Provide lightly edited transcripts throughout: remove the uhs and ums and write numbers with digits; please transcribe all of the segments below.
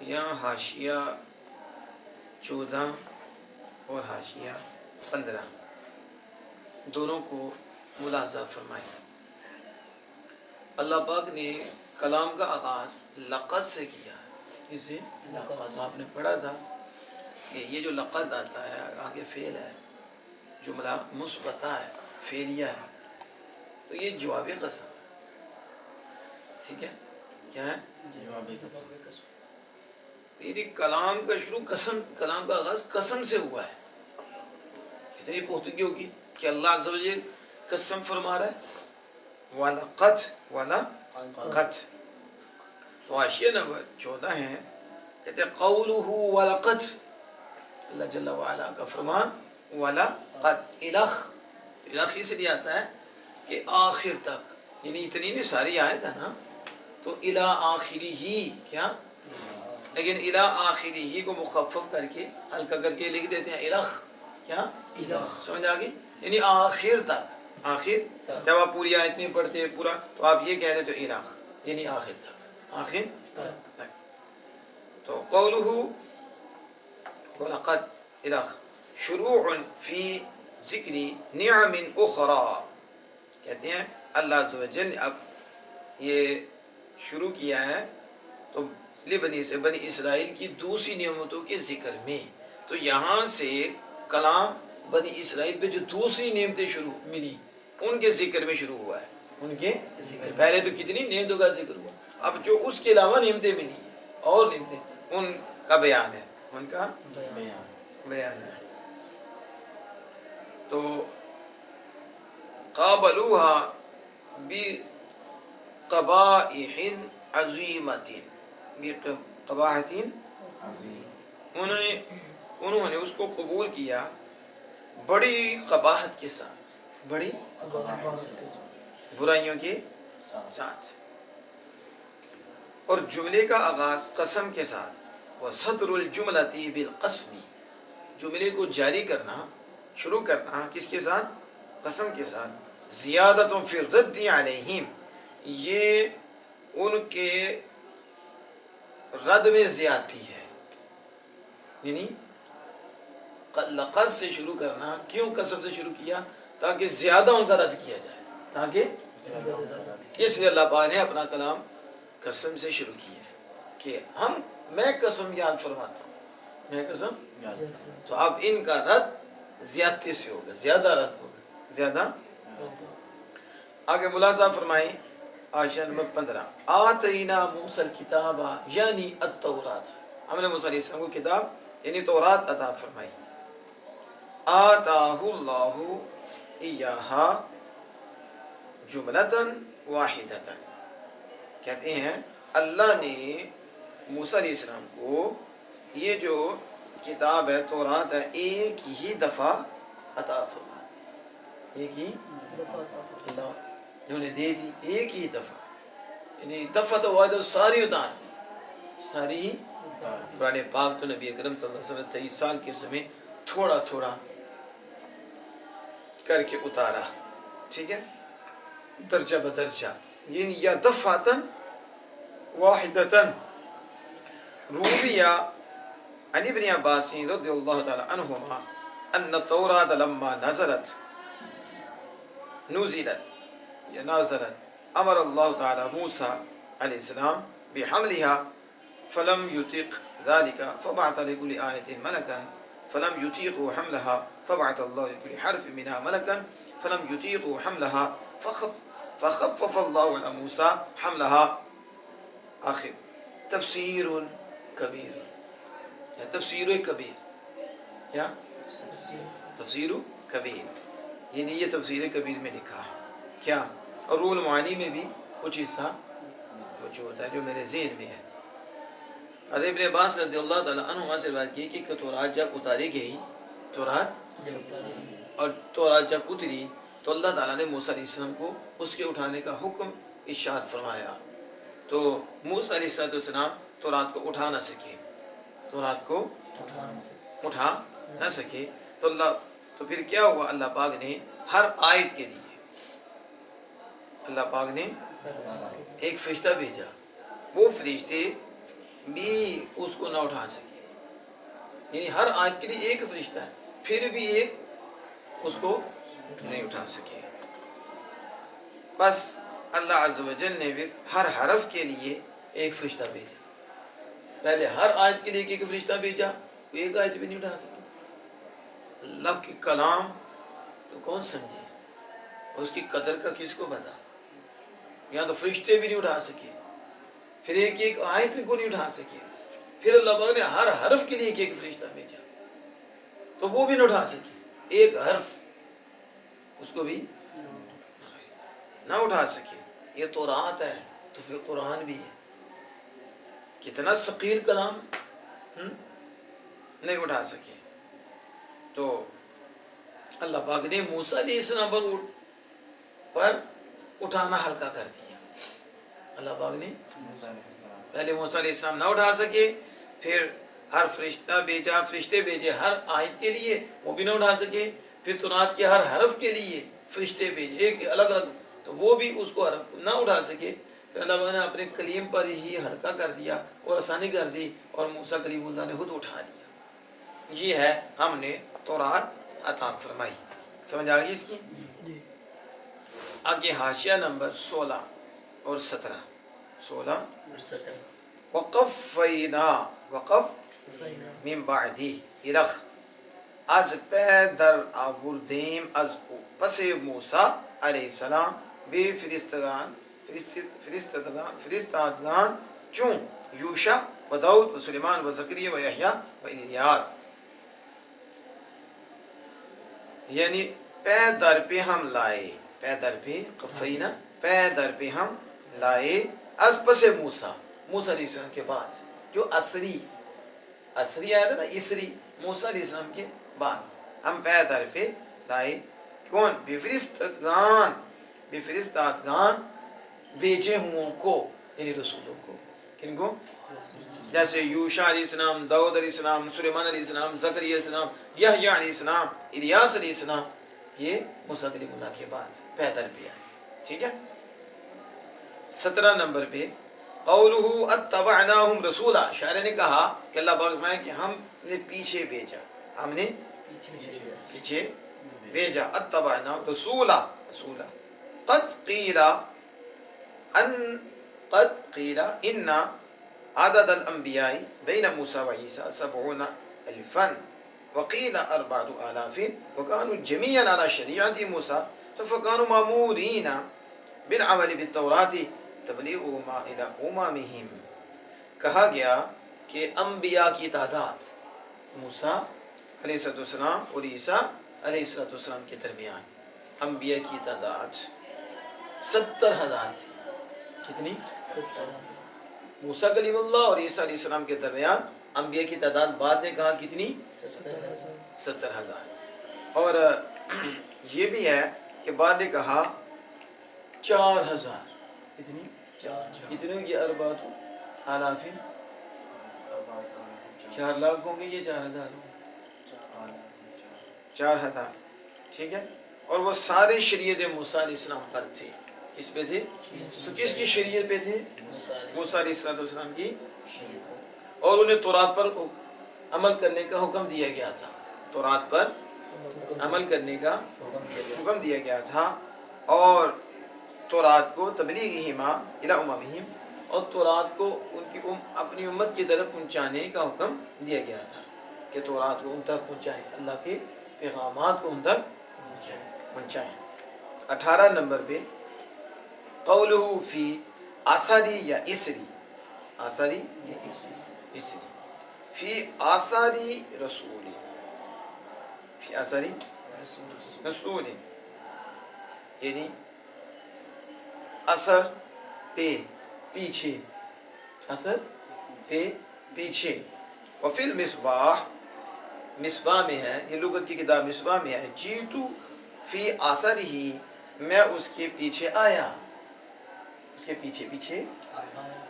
یہاں حاشیہ 14 اور حاشیہ 15 دونوں کو ملاحظہ فرمائیں۔ اللہ پاک نے کلام کا آغاز لقد سے کیا ہے۔ اسے آپ نے پڑھا تھا کہ یہ جو لقد آتا ہے آگے فعل ہے، جملہ مثبتہ ہے، فعلیہ ہے، تو یہ جواب قسم ہے۔ ٹھیک ہے، کیا ہے؟ جواب قسم۔ یعنی کلام کا شروع قسم، کلام کا آغاز قسم سے ہوا ہے۔ اتنی پختگی ہوگی کہ اللہ عز و جل قسم فرما رہا ہے، وَلَقَدْ وَلَقَدْ۔ تو حاشیہ نمبر 14 ہے، کہتے ہیں قَوْلُهُ وَلَقَدْ، اللہ جل وعلا کا فرمان وَلَقَدْ، الخ ہی سے لیا آتا ہے کہ آخر تک، یعنی اتنی نہیں ساری آیت ہے نا، تو الی آخری ہی، کیا؟ لیکن الی آخری ہی کو مخفف کر کے ہلکا کر کے لکھ دیتے ہیں الخ، کیا؟ سمجھ آگئی؟ یعنی آخر تک، آخر جب آپ پوری آیت نہیں پڑھتے پورا تو آپ یہ کہہ دیتے الخ، یعنی آخر تک، آخر تک۔ تو قولہ وَلَقَدْ الخ شروع فی ذکر نعم اخرى، کہتے ہیں اللہ عز و جل نے اب یہ شروع کیا ہے تو بنی اسرائیل کی دوسری نعمتوں کے ذکر میں، تو یہاں سے کلام بنی اسرائیل پہ جو دوسری نعمتیں شروع ملی ان کے ذکر میں شروع ہوا ہے۔ ان کے ذکر، پہلے تو کتنی نعمتوں کا ذکر ہوا، اب جو اس کے علاوہ نعمتیں ملی اور نعمتیں، ان کا بیان ہے، ان کا بیان ہے۔ تو قابلوها بقبائح عظیمۃ، بقباحۃ، انہوں نے اس کو قبول کیا بڑی قباحت کے ساتھ، بڑی برائیوں کے ساتھ، اور جملے کا آغاز قسم کے ساتھ، وصدر الجملۃ بالقسم، جملے کو جاری کرنا، شروع کرنا کس کے ساتھ؟ قسم کے ساتھ۔ زیادۃ فی الرد علیہم، یہ ان کے رد میں زیادتی ہے، یعنی لقد سے شروع کرنا، کیوں قسم سے شروع کیا؟ تاکہ زیادہ ان کا رد کیا جائے، تاکہ اس لیے اللہ پاک نے اپنا کلام قسم سے شروع کیا ہے کہ میں قسم یاد فرماتا ہوں، میں قسم، تو اب ان کا رد زیادتی سے ہوگا، زیادہ رد ہوگا، زیادہ۔ آگے ملاحظہ فرمائیں آیت نمبر 15، آتینا موسیٰ الکتاب یعنی التورات، ہم نے موسیٰ علیہ السلام کو کتاب یعنی تورات عطا فرمائی۔ آتاہ اللہ ایہا جملۃ واحدۃ، کہتے ہیں اللہ نے موسیٰ علیہ السلام کو یہ جو کتاب ہے تورات ہے ایک ہی دفعہ عطا فرمائی، ایک ہی دفعہ انہوں نے دے دی، ایک ہی دفعہ، یعنی دفعہ تو واحد ساری اتار دی، ساری ہی قرآن پاک تو نبی اکرم صلی اللہ علیہ وسلم 23 سال کے سمیں تھوڑا تھوڑا کر کے اتارا، ٹھیک ہے، درجہ بدرجہ، یعنی یا دفعتاً واحدتاً۔ رویہ عن ابن عباس رضی اللہ تعالی عنہما ان التوراۃ لما نزلت امر اللہ تعالی موسیٰ علیہ السلام بحملها فلم يطيق ذلك فبعث لكل آية ملكا فلم يطيقوا حملها فبعث الله لكل حرف منها ملكا فلم يطيقوا حملها فخفف الله على موسى حملها۔ آخر تفسیر کبیر، تفسیر کبیر، کیا؟ تفسیر کبیر، یعنی یہ تفسیر کبیر میں لکھا ہے، کیا؟ اور روح المعانی میں بھی کچھ حصہ موجود ہے جو میرے ذہن میں ہے۔ حضرت ابن عباس رضی اللہ تعالیٰ عنہما سے بات کی کہ تورات جب اتاری گئی، تورات جب اتری تو اللہ تعالیٰ نے موسیٰ علیہ السلام کو اس کے اٹھانے کا حکم ارشاد فرمایا، تو موسیٰ علیہ السلام تورات کو اٹھا نہ سکے، تورات کو اٹھا نہ سکے، تو پھر کیا ہوا؟ اللہ پاک نے ہر آیت کے لیے اللہ پاک نے ایک فرشتہ بھیجا، وہ فرشتے بھی اس کو نہ اٹھا سکے، یعنی ہر آیت کے لیے ایک فرشتہ ہے، پھر بھی ایک اس کو نہیں اٹھا سکے. بس اللہ عز و جل نے پھر ہر حرف کے لیے ایک فرشتہ بھیجا. پہلے ہر آیت کے لیے ایک فرشتہ بھیجا، ایک آیت بھی نہیں اٹھا سکے. اللہ کے کلام تو کون سمجھے، اس کی قدر کا کس کو پتا. یہاں تو فرشتے بھی نہیں اٹھا سکے، پھر ایک ایک آیت کو نہیں اٹھا سکے، پھر اللہ پاک نے ہر حرف کے لیے ایک ایک فرشتہ بھیجا تو وہ بھی نہ اٹھا سکے. ایک حرف اس کو بھی نہ اٹھا سکے. یہ تورات ہے تو پھر قرآن بھی ہے. کتنا ثقیل کلام نہیں اٹھا سکے. تو اللہ پاک نے موسیٰ علیہ السلام پر اٹھانا ہلکا کر دیا. اللہ پاک نے پہلے موسیٰ علیہ السلام نہ اٹھا سکے، پھر ہر فرشتہ بھیجا، فرشتے بھیجے ہر آیت کے لیے، وہ بھی نہ اٹھا سکے. پھر تورات کے ہر حرف کے لیے فرشتے بھیجے ایک الگ الگ، تو وہ بھی اس کو حرف نہ اٹھا سکے. پھر اللہ پاک نے اپنے کلیم پر ہی ہلکا کر دیا اور آسانی کر دی، اور موسیٰ کلیم اللہ نے خود اٹھا لیا. یہ ہے ہم نے تورات عطا فرمائی. سمجھ آ گئی اس کی؟ آگے حاشیہ نمبر 16 اور 17. 16 وقفینا وقف من بعدی ارخ از پیدر آوردیم از پس موسیٰ علیہ السلام بے فرستادگان چون یوشع و داؤد و سلیمان و زکریا و یحییٰ و الیاس. یعنی پے در پہ ہم لائے، پے در پہ قفینا، پے در پہ ہم لائے از پس موسیٰ، موسیٰ علیہ السلام کے بعد. جو اسری آیا تھا نا، اسری موسیٰ علیہ السلام کے بعد ہم پے در پہ لائے. کون؟ بفرستادگان بھیجے ہوں کو، یعنی رسولوں کو. کن کو؟ جیسے یوشع علیہ السلام، داؤد علیہ السلام، سلیمان علیہ السلام، زکریا علیہ السلام، یحییٰ علیہ السلام، الیاس علیہ السلام. یہ موسیٰ کلیم اللہ کے بعد پیدر پہ آئے. ٹھیک ہے. 17 نمبر پہ قولہ اتبعناہم رسولا. شاعر نے کہا کہ اللہ پاک فرمائے کہ ہم نے پیچھے بھیجا، ہم نے پیچھے بھیجا. اتبعناہم رسولا رسولا. قد قیل ان عدد الانبیاء بین موسیٰ و عیسیٰ 70,000 وقیل 4,000 وکانوا جمیعا علی شریعت موسیٰ فکانوا مامورین بالعمل بالتوراۃ تبلیغہما الی اممہم. کہا گیا کہ انبیاء کی تعداد موسیٰ علیہ السلام اور عیسیٰ علیہ السلام کے درمیان انبیاء کی تعداد 70,000 تھی. کتنی؟ 70,000. موسیٰ کلیم اللہ اور عیسیٰ علیہ السلام کے درمیان انبیاء کی تعداد بعد نے کہا کتنی؟ 70,000. اور یہ بھی ہے کہ بعد نے کہا 4,000. کتنی؟ کتنے کی 4,000 4 لاکھ ہوں گے، یہ 4,000 ہوں گے. 4,000. ٹھیک ہے. اور وہ سارے شریعت موسیٰ علیہ السلام پر تھے. کس پہ تھے؟ تو کس کی شریعت پہ تھے؟ موسیٰ علیہ السلام کی. اور انہیں تورات پر عمل کرنے کا حکم دیا گیا تھا. تورات پر عمل کرنے کا حکم دیا گیا تھا، اور تورات کو تبلیغہما الی اممہم، اور تورات کو ان کی اپنی امت کی طرف پہنچانے کا حکم دیا گیا تھا کہ تورات کو ان تک پہنچائیں، اللہ کے پیغامات کو ان تک پہنچائیں. 18 نمبر پہ قولہ فی آثاری یا اسری، آثاری اسری فی آثاری رسول، فی آثاری رسول، یعنی اثر پہ پیچھے، اثر پہ پیچھے. وفی المصباح، مصباح میں ہے، یہ لغت کی کتاب مصباح میں ہے، جیتو فی آثرہ، میں اس کے پیچھے آیا، اس کے پیچھے پیچھے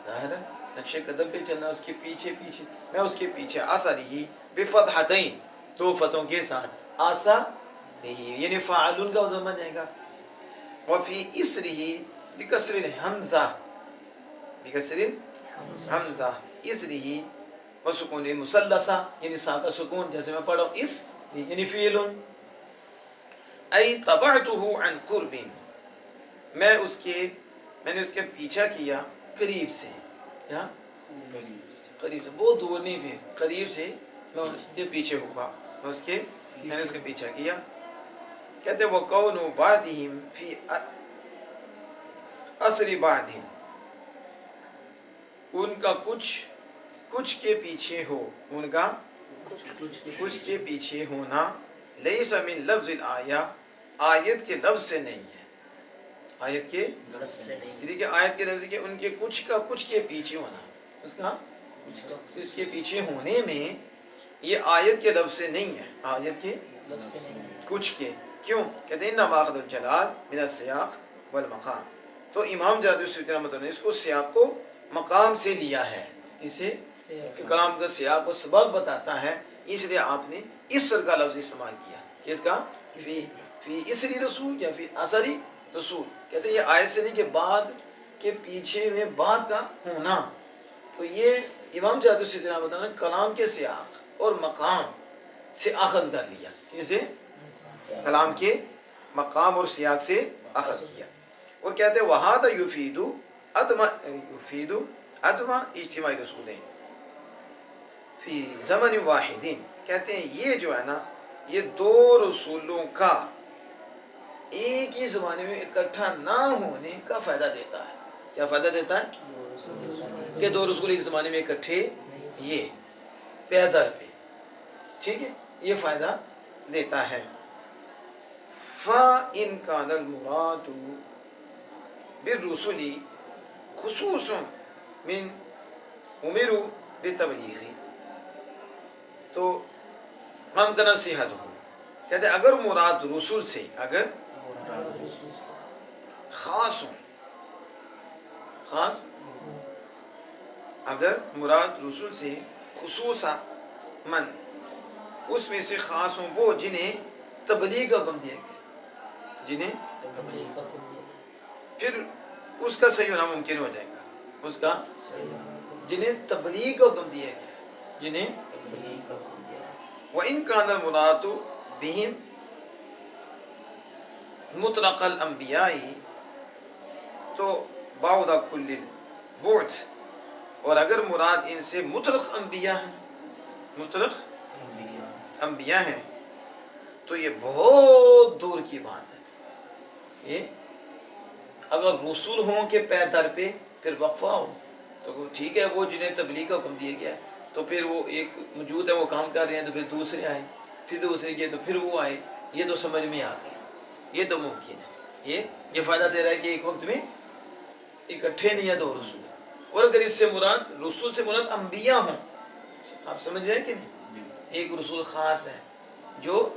ظاہر ہے نقش قدم پہ چلنا، اس کے پیچھے پیچھے، میں اس کے پیچھے. آثرہ بفتحتین، 2 فتحوں کے ساتھ، آثرہ یعنی فاعلون کا وزن بن جائے گا. وفی اسرہ بکسر الحمزہ، بکسر حمزہ اس لیے و سکون مسلسہ یعنی سا کا سکون جیسے میں پڑھا اس یعنی فعل ای تبعتہ عن قرب میں نے اس کے پیچھا کیا قریب سے یا قریب سے بہت دور نہیں بھی قریب سے میں اس کے پیچھے ہوا میں نے اس کے پیچھا کیا کہتے وَقَوْنُ بَعْدِهِمْ فِي أَثْرِ بَعْدِهِمْ ان کا کچھ کے پیچھے ہو ان کا کچھ کے پیچھے ہونا لیس من لفظ الآیہ آیت کے لفظ سے نہیں ہے آیت کے لفظ سے نہیں دیکھیں آیت کے لفظ کے ان کے کچھ کا کچھ کے پیچھے ہونا اس کے پیچھے ہونے میں یہ آیت کے لفظ سے نہیں ہے آیت کے لفظ سے نہیں کچھ کے کیوں کہتے ہیں انما اخذ الجلال من السیاق والمقام تو امام جلال السیوطی رحمۃ اللہ نے اس کو سیاق کو مقام سے لیا ہے اسے کلام کا سیاق و سبق بتاتا ہے اس لیے آپ نے اسر کا لفظ استعمال کیا کس کا فی اسری رسول یا فی اثری رسول کہتے ہیں یہ آیت سے نہیں کہ بعد کے پیچھے میں بعد کا ہونا تو یہ امام جلال السیوطی رحمۃ اللہ نے کلام کے سیاق اور مقام سے اخذ کر لیا کسے کلام کے مقام اور سیاق سے اخذ کیا اور کہتے ہیں وَهَذَا يُفِيدُ عَدْمَ اجتماعی رسولین فی زمن واحدین کہتے ہیں یہ جو ہے نا یہ دو رسولوں کا ایک ہی زمانے میں اکٹھا نہ ہونے کا فائدہ دیتا ہے کیا فائدہ دیتا ہے کہ دو رسول ایک زمانے میں اکٹھے یہ پیدر پہ ٹھیک ہے یہ فائدہ دیتا ہے فَإِنْ كَانَ الْمُرَادُ بِالرُّسُلِ خُصُوصٌ مِنْ اُمِرُوا بِالتَّبْلِيغِ تو ہم کا نصیحت ہو کہتے ہیں اگر مراد رسول سے اگر خاص ہوں اگر مراد رسول سے خصوصا من اس میں سے خاص ہوں وہ جنہیں تبلیغ کا حکم دیا گیا پھر اس کا صحیح ہونا ممکن ہو جائے گا اس کا جنہیں تبلیغ کا حکم دیا گیا جنہیں وَإِنْ كَانَ الْمُرَادُ بِهِمْ مُطْلَقَ الْأَنْبِيَاءِ تو بَعْدَ كُلِّ الْبُعْدِ اور اگر مراد ان سے مطلق انبیاء ہیں مطلق انبیاء ہیں تو یہ بہت دور کی بات ہے یہ اگر رسول ہوں کہ پے در پہ پھر وقفہ ہو تو ٹھیک ہے وہ جنہیں تبلیغ کا حکم دیا گیا تو پھر وہ ایک موجود ہے وہ کام کر رہے ہیں تو پھر دوسرے آئے پھر دوسرے کیے تو پھر وہ آئے یہ تو سمجھ میں آ گئی یہ تو ممکن ہے یہ فائدہ دے رہا ہے کہ ایک وقت میں اکٹھے نہیں ہے دو رسول اور اگر اس سے مراد رسول سے مراد انبیاء ہوں آپ سمجھ رہے ہیں کہ نہیں ایک رسول خاص ہے جو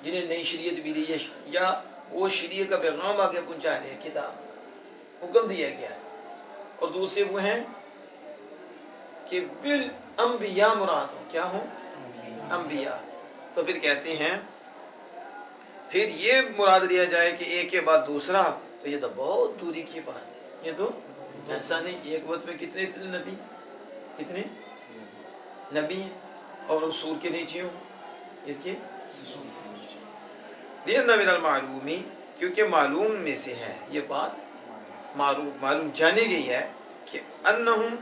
جنہیں نئی شریعت بھی دی یا وہ شریعت کا پیغام آگے پہنچا رہے ہیں کتاب حکم دیا گیا ہے اور دوسرے وہ ہیں کہ بالانبیاء مراد ہوں کیا ہوں انبیاء تو پھر کہتے ہیں پھر یہ مراد لیا جائے کہ ایک کے بعد دوسرا تو یہ تو بہت دوری کی بات ہے یہ تو ایسا نہیں ایک وقت میں کتنے نبی اور رسول کے نیچے ہوں اس کے لِأَنَّ مِنَ الْمَعْلُومِ کیونکہ معلوم میں سے ہے یہ بات معلوم جانی گئی ہے کہ انہم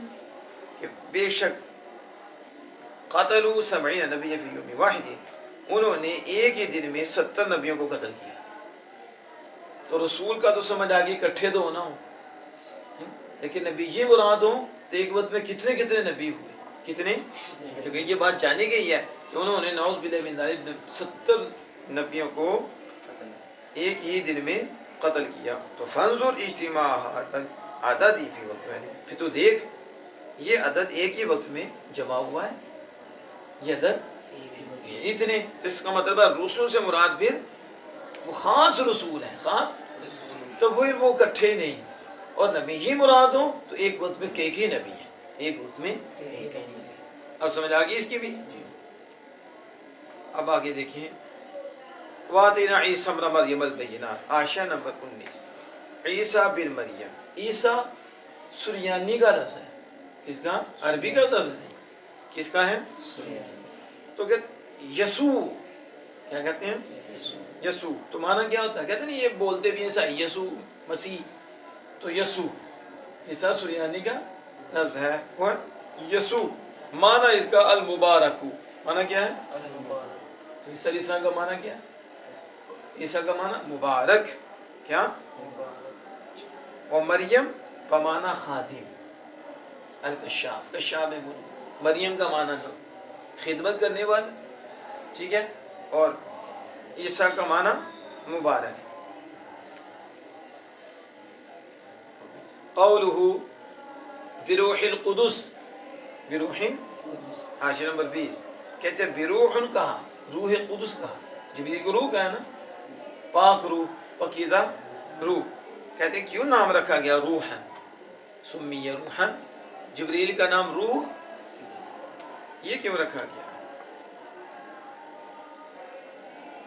کہ بے شک قتلوا 70 نبی فی یوم واحد انہوں نے ایک ہی دن میں 70 نبیوں کو قتل کیا تو رسول کا تو سمجھ آگے اکٹھے دو نہ ہو لیکن نبی یہ مراد ہوں تو ایک وقت میں کتنے نبی ہوئے کتنے کیونکہ یہ بات جانی گئی ہے کہ انہوں نے نعوذ باللہ من ذالک 70 نبیوں کو ایک ہی دن میں قتل کیا تو فانظر اجتماع عدد فی وقت میں پھر تو دیکھ یہ عدد ایک ہی وقت میں جمع ہوا ہے یہ عدد اتنے تو اس کا مطلب ہے رسول سے مراد پھر وہ خاص رسول ہیں خاص تو وہ اکٹھے نہیں اور نبی ہی مراد ہوں تو ایک وقت میں کئی نبی ہیں ایک وقت میں اب سمجھ آگئی اس کی بھی اب آگے دیکھیں وَآتَيْنَا عِيسَىٰ ابْنَ مَرْيَمَ الْبَيِّنَاتِ آشیہ نمبر 19 عیسیٰ بن مریم عیسیٰ سریانی کا لفظ ہے کس کا؟ عربی کا لفظ نہیں، کس کا ہے؟ تو کہتے یسوع، کیا کہتے ہیں؟ یسوع. تو معنی کیا ہوتا ہے؟ کہتے ہیں یہ بولتے بھی ایسا یسوع مسیح، تو یسوع عیسیٰ سریانی کا لفظ ہے وہ یسوع. معنی اس کا المبارک، معنی کیا ہے؟ تو عیسیٰ علیہ السلام کا معنی کیا ہے؟ عیسیٰ کا معنی مبارک، کیا؟ اور مریم بمعنی خادم، الکشاف، کشاف میں مریم کا معنی خدمت کرنے والا، ٹھیک ہے، اور عیسیٰ کا معنی مبارک. قولہ بروح القدس، بروح، حاشیہ نمبر 20 کہتے ہیں بروح کہا، روح قدس کہا. جبریل کو روح کا ہے نا، پاک روح، پاکیزہ روح. کہتے ہیں کیوں نام رکھا گیا روحن، سمی روحن، جبریل کا نام روح یہ کیوں رکھا گیا؟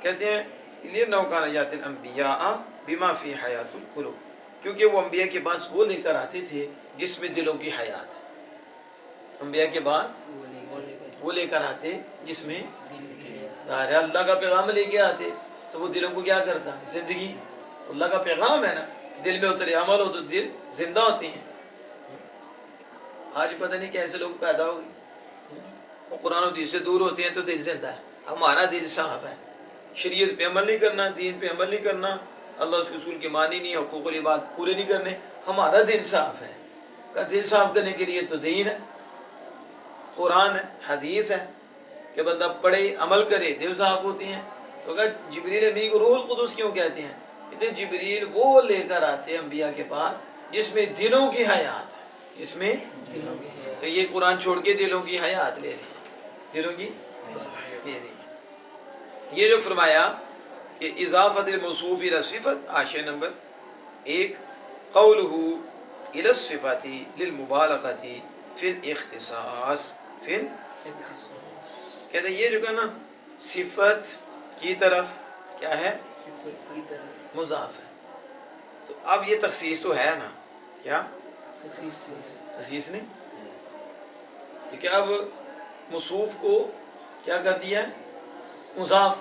کہتے ہیں لِأَنَّهُ كَانَ يَأْتِي الْأَنْبِيَاءَ بِمَا فِي حَيَاةُ الْقُلُوبِ، کیونکہ وہ انبیاء کے پاس وہ لے کر آتے تھے جس میں دلوں کی حیات ہے. انبیاء کے پاس وہ لے کر آتے جس میں اللہ کا پیغام لے کے آتے، تو وہ دلوں کو کیا کرتا؟ زندگی. تو اللہ کا پیغام ہے نا، دل میں اترے، عمل ہو تو دل زندہ ہوتی ہیں. آج پتہ نہیں کیسے لوگ پیدا ہو گئے، وہ قرآن و حدیث سے دور ہوتے ہیں تو دل زندہ ہے. ہمارا دل صاف ہے، شریعت پہ عمل نہیں کرنا، دین پہ عمل نہیں کرنا، اللہ اس کے رسول کی مانی نہیں، حقوق العباد پورے نہیں کرنے، ہمارا دل صاف ہے. کا دل صاف کرنے کے لیے تو دین ہے، قرآن ہے، حدیث ہے، کہ بندہ پڑھے عمل کرے دل صاف ہوتی ہیں. تو کہ جبریل امین کو روح القدس کیوں کہتے ہیں؟ کہتے ہیں جبریل وہ لے کر آتے ہیں انبیاء کے پاس جس میں دلوں کی حیات ہے، اس میں تو یہ قرآن چھوڑ کے دلوں کی حیات لے رہی ہے، دلوں کی لے رہی ہے. یہ جو فرمایا کہ اضافت الموصوف الی صفت، حاشیہ نمبر 1 قولہ الی الصفات للمبالغۃ فی الاختصاص، فی کہتے ہیں یہ جو کہ نا صفت کی طرف کیا ہے؟ مضاف ہے. تو اب یہ تخصیص تو ہے نا، کیا تخصیص نہیں، کیونکہ اب موصوف کو کیا کر دیا ہے؟ مضاف،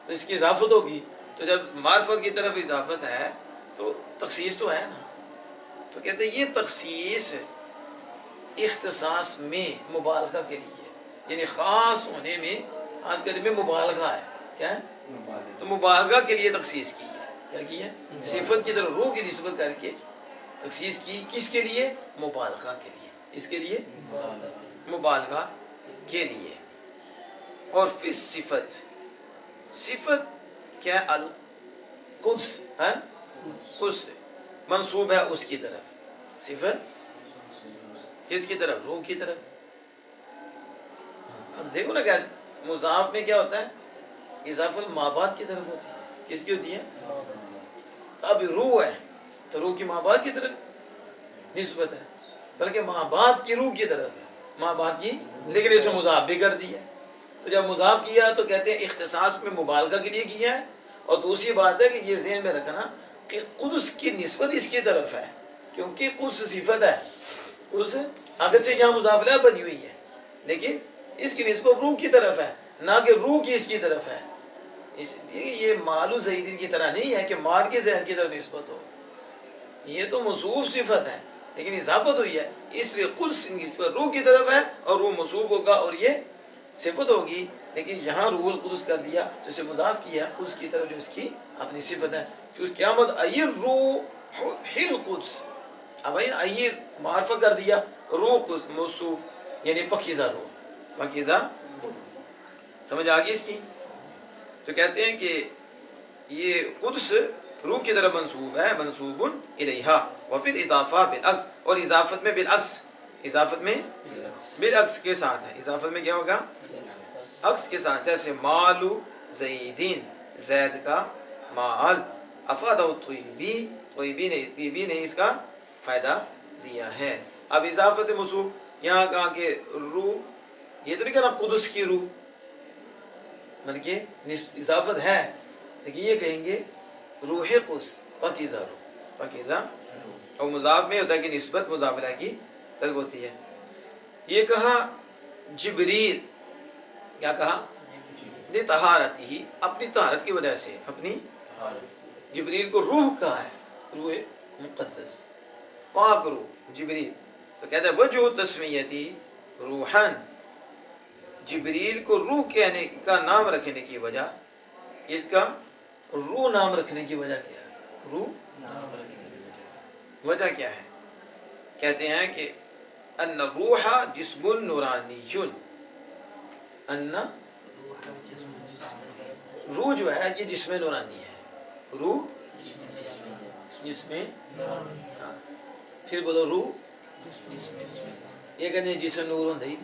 تو اس کی اضافت ہوگی. تو جب معرفت کی طرف اضافت ہے تو تخصیص تو ہے نا. تو کہتے ہیں یہ تخصیص اختصاص میں مبالغہ کے لیے، یعنی خاص ہونے میں، خاص کرنے میں مبالغہ ہے. کیا ہے؟ تو مبالغہ کے لیے تخصیص کی ہے. کیا کی ہے؟ صفت کی طرف روح کی نسبت کر کے تخصیص کی. کس کے لیے؟ مبالغہ کے لیے. اس کے لیے مبالغہ کے لیے. اور فی صفت، صفت کیا ہے؟ القدس ہے، قدس منصوب ہے اس کی طرف. صفت کس کی طرف؟ روح کی طرف. اب دیکھو نا کیسے مضاف میں کیا ہوتا ہے؟ اضافت مابعد کی طرف ہوتی ہے. کس کی ہوتی ہے؟ اب روح ہے تو روح کی مابعد کی طرف نسبت ہے، بلکہ مابعد کی روح کی طرف ہے، مابعد کی، لیکن اسے مضاف بھی کر دیا. تو جب مضاف کیا تو کہتے ہیں اختصاص میں مبالغہ کے لیے کیا ہے. اور دوسری بات ہے کہ یہ ذہن میں رکھنا کہ قدس کی نسبت اس کی طرف ہے، کیونکہ قدس صفت ہے. قدس اگرچہ یہاں مضاف لا بنی ہوئی ہے لیکن اس کی نسبت روح کی طرف ہے، نہ کہ روح کی اس کی طرف ہے. اس لیے یہ مالو زیدین کی طرح نہیں ہے کہ مال کے ذہن کی طرف نسبت ہو. یہ تو موصوف صفت ہے لیکن اضافت ہوئی ہے، اس لیے قدس نسبت روح کی طرف ہے اور روح موصوف ہوگا اور یہ صفت ہوگی. لیکن یہاں روح القدس کر دیا تو اسے مضاف کیا اس کی طرف جو اس کی اپنی صفت ہے. کہ اس قیامت ایر روح القدس، اب ایر معرفہ کر دیا، روح قدس موصوف یعنی پاکیزہ روح، پاکیزہ. سمجھ آگئی اس کی؟ تو کہتے ہیں کہ یہ قدس روح کی طرف منصوب ہے، منصوب الیہا. وفی الاضافہ بالعکس، اور اضافت میں بالعکس، اضافت میں بالعکس کے ساتھ ہے. اضافت میں کیا ہوگا؟ عکس کے ساتھ. جیسے مالو زیدین، زید کا مال، افادہ طیبی، طیبی نے اس کا فائدہ دیا ہے. اب اضافت موصوف یہاں کہا کہ روح، یہ تو نہیں کہنا قدس کی روح، بلکہ اضافت ہے لیکن یہ کہیں گے روح قدس، پاکیزہ روح، پاکیزہ. اور مضاف میں ہوتا ہے کہ نسبت مضاف الیہ کی طرف ہوتی ہے. یہ کہا جبریل، کیا کہا؟ طہارت ہی، اپنی طہارت کی وجہ سے، اپنی جبریل کو روح کہا ہے، روح مقدس، پاک روح جبریل. تو کہتا ہے وجہ تسمیتی روحن، جبریل کو روح کہنے کا نام رکھنے کی وجہ، اس کا روح نام رکھنے کی وجہ کیا ہے؟ روح نام رکھنے کی وجہ کیا ہے؟ کہتے ہیں کہ ان روح جسم نورانی، ان روح جو ہے یہ جسم نورانی ہے، روح جسم، ہاں. پھر بولو روح، یہ کہتے ہیں جسم نور ہوں نہیں،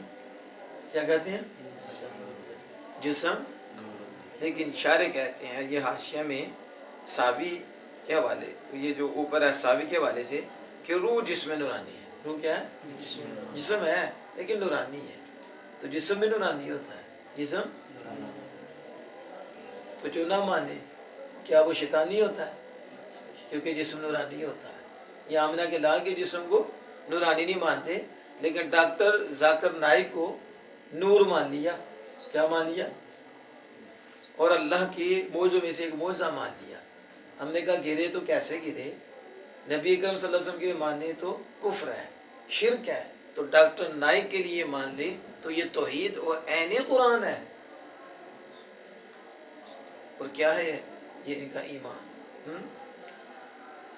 کیا کہتے ہیں؟ جسم. لیکن شارح کہتے ہیں یہ حاشیہ میں ساوی کے حوالے، یہ جو اوپر ہے ساوی کے حوالے سے، کہ روح جسم نورانی ہے. روح کیا ہے؟ جسم ہے لیکن نورانی ہے. تو جسم بھی نورانی ہوتا ہے، جسم. تو جو نہ مانے کیا وہ شیطانی ہوتا ہے؟ کیونکہ جسم نورانی ہوتا ہے. یہ آمنہ کے لال کے جسم کو نورانی نہیں مانتے، لیکن ڈاکٹر ذاکر نائک کو نور مان لیا. کیا مان لیا؟ اور اللہ کے موضوع میں سے ایک موضوع مان لیا. ہم نے کہا گرے تو کیسے گرے؟ نبی اکرم صلی اللہ علیہ وسلم کے لیے ماننے تو کفر ہے، شرک ہے. تو ڈاکٹر نائک کے لیے مان لے تو یہ توحید اور عین قرآن ہے. اور کیا ہے یہ؟ ان کا ایمان.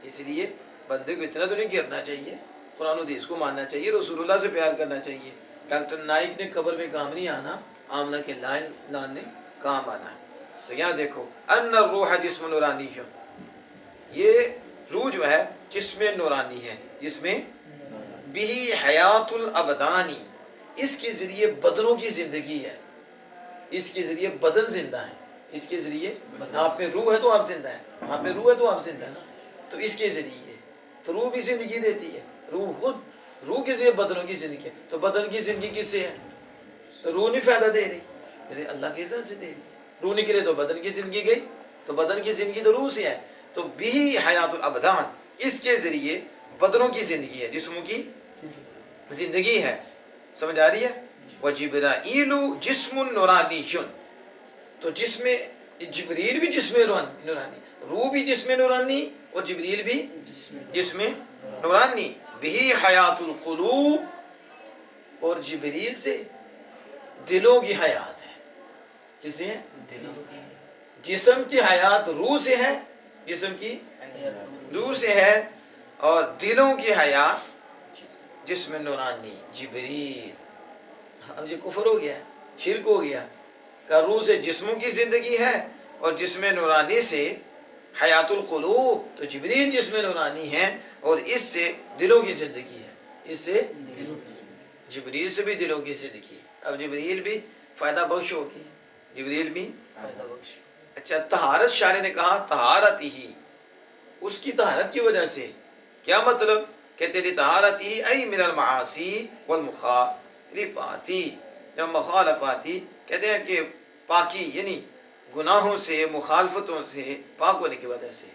اس لیے بندے کو اتنا تو نہیں گرنا چاہیے، قرآن و حدیث کو ماننا چاہیے، رسول اللہ سے پیار کرنا چاہیے. ڈاکٹر نائک نے قبر میں کام نہیں آنا، آمنہ کے لال نے کام آنا ہے. تو یہاں دیکھو ان الروح جسم نورانی، یہ روح جو ہے جسم نورانی ہے، جس میں بھی حیات الابدانی، اس کے ذریعے بدنوں کی زندگی ہے، اس کے ذریعے بدن زندہ ہے، اس کے ذریعے آپ میں روح ہے تو آپ زندہ ہیں، آپ میں روح ہے تو آپ زندہ ہیں نا. تو اس کے ذریعے تو روح بھی زندگی دیتی ہے. روح خود، روح کے ذریعے بدنوں کی زندگی ہے. تو بدن کی زندگی کس سے ہے؟ تو روح نہیں فائدہ دے رہی، اللہ کی ذات سے دے رہی. روح نکلے تو بدن کی زندگی گئی، تو بدن کی زندگی تو روح سے ہے. تو بھی حیات الابدان، اس کے ذریعے بدنوں کی زندگی ہے، جسموں کی زندگی ہے. سمجھ آ رہی ہے؟ وجبرائیل جسم نورانی، تو جسم جبریل بھی جسم نورانی، روح بھی جسم نورانی اور جبریل بھی جسم نورانی. بھی حیات القلوب، اور جبریل سے دلوں کی حیات ہے. کسی ہے؟ دلوں کی. جسم کی حیات روح سے ہے، جسم کی روح سے ہے، اور دلوں کی حیات جسم نورانی جبریل. اب یہ کفر ہو گیا، شرک ہو گیا. کہ روح سے جسموں کی زندگی ہے اور جسم نورانی سے حیات القلوب. تو جبریل جسم نورانی ہے اور اس سے دلوں کی زندگی ہے، اس سے جبریل سے بھی دلوں کی زندگی. اب جبریل بھی فائدہ بخش ہوگی، جبریل بھی فائدہ بخش. اچھا، طہارت شارع نے کہا طہارت ہی، اس کی طہارت کی وجہ سے. کیا مطلب؟ کہ تیری طہارت ہی ای من المعاصی والمخالفاتی، یا مخالفاتی کہتے ہیں کہ پاکی، یعنی گناہوں سے، مخالفتوں سے پاک ہونے کی وجہ سے،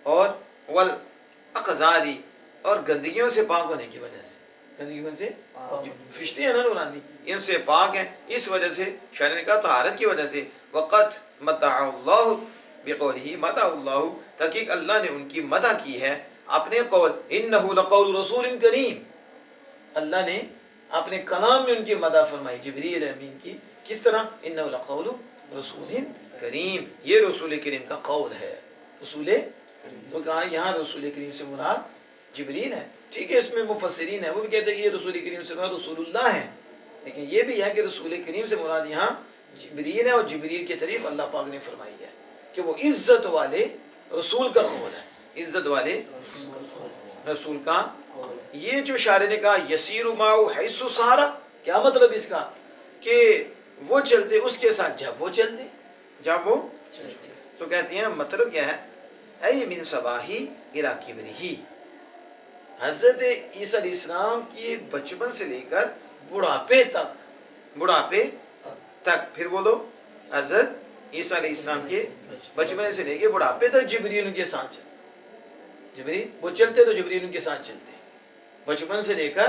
اور والاقذاری، اور گندگیوں سے پاک ہونے کی وجہ سے. گندگیوں سے فرشتے ہیں نا نورانی، ان سے پاک ہیں. اس وجہ سے شاعر نے کہا طہارت کی وجہ سے. وقت مدح اللہ بقولہ، مدح اللہ، تحقیق اللہ نے ان کی مدح کی ہے اپنے قول، انہ لقول رسول کریم. اللہ نے اپنے کلام میں ان کی مدح فرمائی جبریل امین کی. کس طرح؟ انہ لقول رسول کریم، یہ رسول کریم کا قول ہے. رسول تو کہا یہاں رسول کریم سے مراد جبریل ہے. ٹھیک ہے، اس میں مفسرین ہیں وہ بھی کہتے ہیں کہ یہ رسول کریم سے مراد رسول اللہ ہے، لیکن یہ بھی ہے کہ رسول کریم سے مراد یہاں جبریل ہے، اور جبریل کی تعریف اللہ پاک نے فرمائی ہے کہ وہ عزت والے رسول کا قول ہے، عزت والے رسول کا. یہ جو شاعر نے کہا یسیر معه حیث سار، کیا مطلب اس کا؟ کہ وہ چلتے اس کے ساتھ جب وہ چلتے، جب وہ چلتے. تو کہتے ہیں مطلب کیا ہے؟ ای من صباحی الی کبرہ، حضرت عیسیٰ علیہ السلام کی بچپن سے لے کر بڑھاپے تک، بڑھاپے تک. پھر بولو، حضرت عیسیٰ علیہ السلام کے بچپن سے لے کے بڑھاپے تک جبریل ان کے ساتھ چلتے. جبریل وہ چلتے تو جبریل ان کے ساتھ چلتے، بچپن سے لے کر.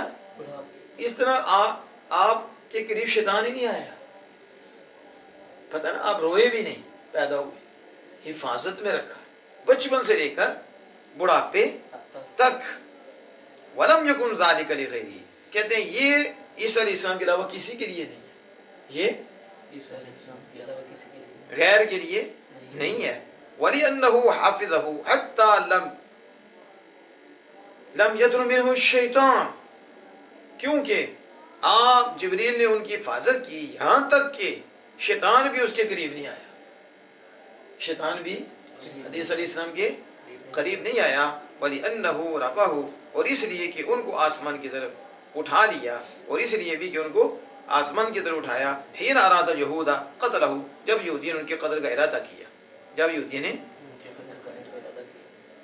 اس طرح آپ کے قریب شیطان ہی نہیں آیا. پتہ نا آپ روئے بھی نہیں, پیدا ہوئے, حفاظت میں رکھا بچپن سے لے کر بڑھاپے تک. ولم یکن ذالک لغیرہ, کہتے ہیں یہ عیسیٰ علیہ السلام کے علاوہ کسی کے لیے نہیں ہے, یہ عیسیٰ علیہ السلام کے علاوہ کسی کے لیے غیر کے لیے نہیں ہے. وَلِأَنَّهُ حَافِظَهُ حَتَّى لَمْ يَدْنُ مِنْهُ الشَّيْطَانِ, کیونکہ آپ جبریل نے ان کی حفاظت کی یہاں تک کہ شیطان بھی اس کے قریب نہیں آیا. شیطان بھی حدیث علیہ السلام کے قریب نہیں آیا. وَلِأَنَّهُ رَفَعَهُ, اور اس لیے کہ ان کو آسمان کی طرف اٹھا لیا, اور اس لیے بھی کہ ان کو آسمان کی طرف اٹھایا. حین اراد اليہود قتلہ, جب یہودیوں نے ان کے قتل کا ارادہ کیا, جب یہودیوں نے,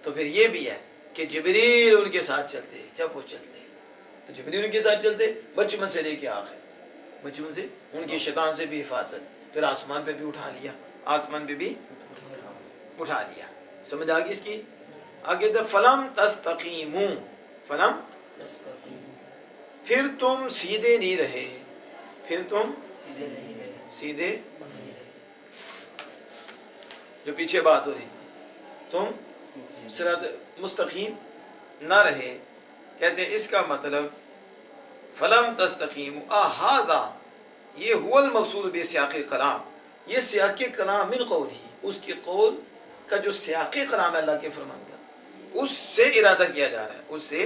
تو پھر یہ بھی ہے کہ جبریل ان کے ساتھ چلتے, جب وہ چلتے تو جبریل ان کے ساتھ چلتے بچپن سے لے کے آخر, بچپن سے ان کی شیطان سے بھی حفاظت, پھر آسمان پہ بھی اٹھا لیا, آسمان پہ بھی اٹھا لیا. سمجھ آگئی اس کی؟ آگے تو فلم تستقیموا, فلم پھر تم سیدھے نہیں رہے, پھر تم سیدھے, جو پیچھے بات ہو رہی, تم صراط مستقیم نہ رہے. کہتے ہیں اس کا مطلب فلم تستقیم احاذا, یہ هو المقصود بسیاق کلام, یہ سیاق کلام من قول ہی, اس کے قول کا جو سیاق کلام ہے اللہ کے فرمان کا, اس سے ارادہ کیا جا رہا ہے, اس سے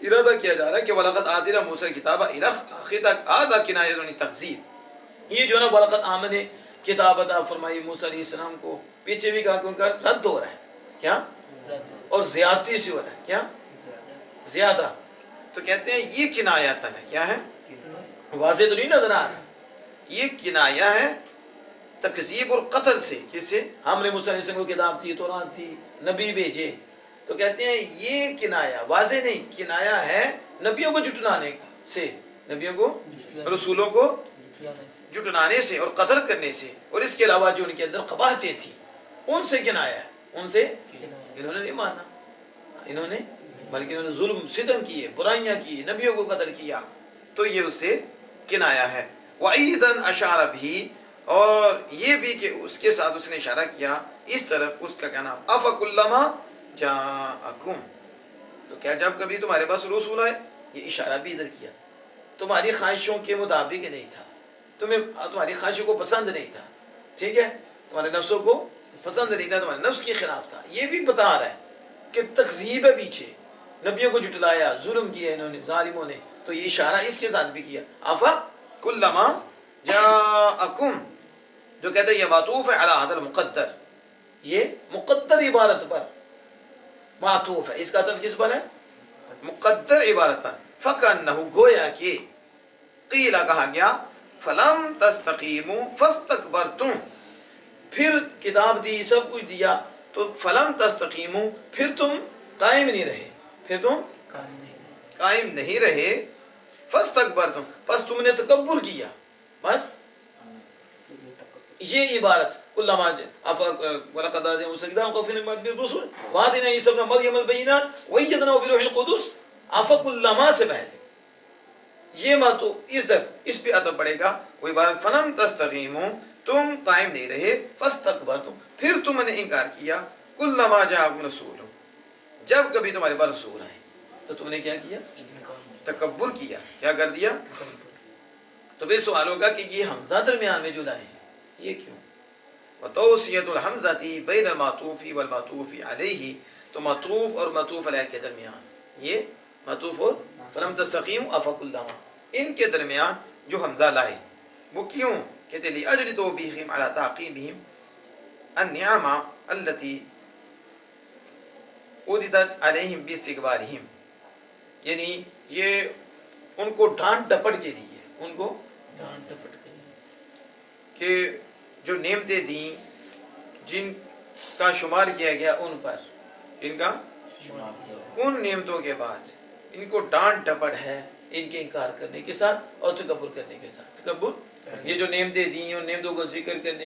ارادہ کیا جا رہا ہے کہ وَلَقَدْ آتَيْنَا مُوسَىٰ الْكِتَابَ إِلَى آخر تک آدھا کنایت عن تکذیب. یہ جو نا وَلَقَدْ آمَنَ نے کتاب عطا فرمائی موسیٰ علیہ السلام کو, پیچھے بھی کہا کہ ان کا رد ہو رہا ہے, کیا, اور زیادتی سے ہو رہا ہے, کیا, زیادہ. تو کہتے ہیں یہ کنایتن ہے, کیا ہے, واضح تو نہیں نظر آ رہا, یہ کنایہ ہے تکذیب اور قتل سے. کس سے؟ ہم نے موسیٰ علیہ السلام کو کتاب تھی, تورات تھی, نبی بھیجے. تو کہتے ہیں یہ کنایہ واضح نہیں, کنایہ ہے نبیوں کو جھٹلانے سے, نبیوں کو, رسولوں کو جھٹلانے سے اور قتل کرنے سے, اور اس کے علاوہ جو ان کے اندر قباحتیں تھیں ان سے کنایہ ہے. ان سے انہوں نے نہیں مانا, انہوں نے, بلکہ انہوں نے ظلم ستم کیے, برائیاں کی, نبیوں کو قتل کیا, تو یہ اس سے کنایہ ہے. وَأَيْضًا أَشَارَ بِهِ, اور یہ بھی کہ اس کے ساتھ اس نے اشارہ کیا اس طرف, اس کا کہنا أَفَكُلَّمَا جَاءَكُمْ, تو کیا جب کبھی تمہارے پاس رسول آئے, یہ اشارہ بھی ادھر کیا, تمہاری خواہشوں کے مطابق نہیں تھا, تمہیں تمہاری خواہشوں کو پسند نہیں تھا, ٹھیک ہے, تمہارے نفسوں کو پسند نہیں تھا, تمہارے نفس کے خلاف تھا. یہ بھی بتا رہا ہے کہ تکذیب ہے پیچھے, نبیوں کو جھٹلایا, ظلم کیا انہوں نے, ظالموں نے, تو یہ اشارہ اس کے ساتھ بھی کیا. أَفَكُلَّمَا جَاءَكُمْ, جو کہتے ہیں یہ معطوف ہے علی هذا المقدر, یہ مقدر عبارت پر معطوف ہے. اس کا عطف کس پر ہے؟ مقدر عبارت پر. فَكَأَنَّهُ, گویا کہ, قیل کہا گیا, فَلَمْ تَسْتَقِیمُوا فَاسْتَكْبَرْتُمْ, پھر کتاب دی, سب کچھ دیا, تو فَلَمْ تَسْتَقِیمُوا, پھر تم قائم نہیں رہے, پھر تم قائم نہیں رہے. فَاسْتَكْبَرْتُمْ, پس تم نے تکبر کیا. بس یہ عبارت کلما وَلَقَدْ آتَيْنَا مُوسَىٰ الْكِتَابَ وَقَفَّيْنَا مِن بَعْدِهِ بِالرُّسُلِ وَآتَيْنَا عِيسَىٰ ابْنَ مَرْيَمَ الْبَيِّنَاتِ وَأَيَّدْنَاهُ بِرُوحِ الْقُدُسِ. أَفَكُلَّمَا سے پہلے یہ بات تو اس پہ عطف پڑے گا. وہ عبارت فَلَمْ تَسْتَقِیمُوا, تم قائم نہیں رہے, فَاسْتَكْبَرْتُمْ, پھر تم نے انکار کیا. کُلَّمَا جَاءَكُمْ رَسُولٌ, جب کبھی تمہارے پاس رسول آئے تو تم نے کیا کیا؟ تکبر کیا. کیا کر دیا؟ تو پھر سوال ہوگا کہ یہ حمزہ درمیان میں جو لائے ہیں یہ کیوں؟ وَتَوْسِيَةُ الْحَمْزَةِ بَيْنَ الْمَعْطُوفِ وَالْمَعْطُوفِ عَلَيْهِ, تو معطوف اور معطوف علیہ کے درمیان, یہ معطوف اور فَلَمْ تَسْتَقِیمُوا أَفَكُلَّمَا, ان کے درمیان جو حمزہ لائے وہ کیوں؟ کہتے لِأَجْلِ تَوْبِيخِهِمْ عَلَى تَعْقِيبِهِمْ النِّعَمَ الَّتِي عُرِضَتْ عَلَيْهِمْ بِاسْتِكْبَارِهِمْ, یعنی یہ ان کو ڈانٹ ڈپٹ کے لیے, ان کو ڈانٹ ڈپٹ کے لیے کہ جو نعمتیں دیں جن کا شمار کیا گیا ان پر, ان کا ان نعمتوں کے بعد ان کو ڈانٹ ڈپٹ ہے ان کے انکار کرنے کے ساتھ اور تکبر کرنے کے ساتھ. تکبر, یہ جو نعمتیں دیں ان نعمتوں کو ذکر کرنے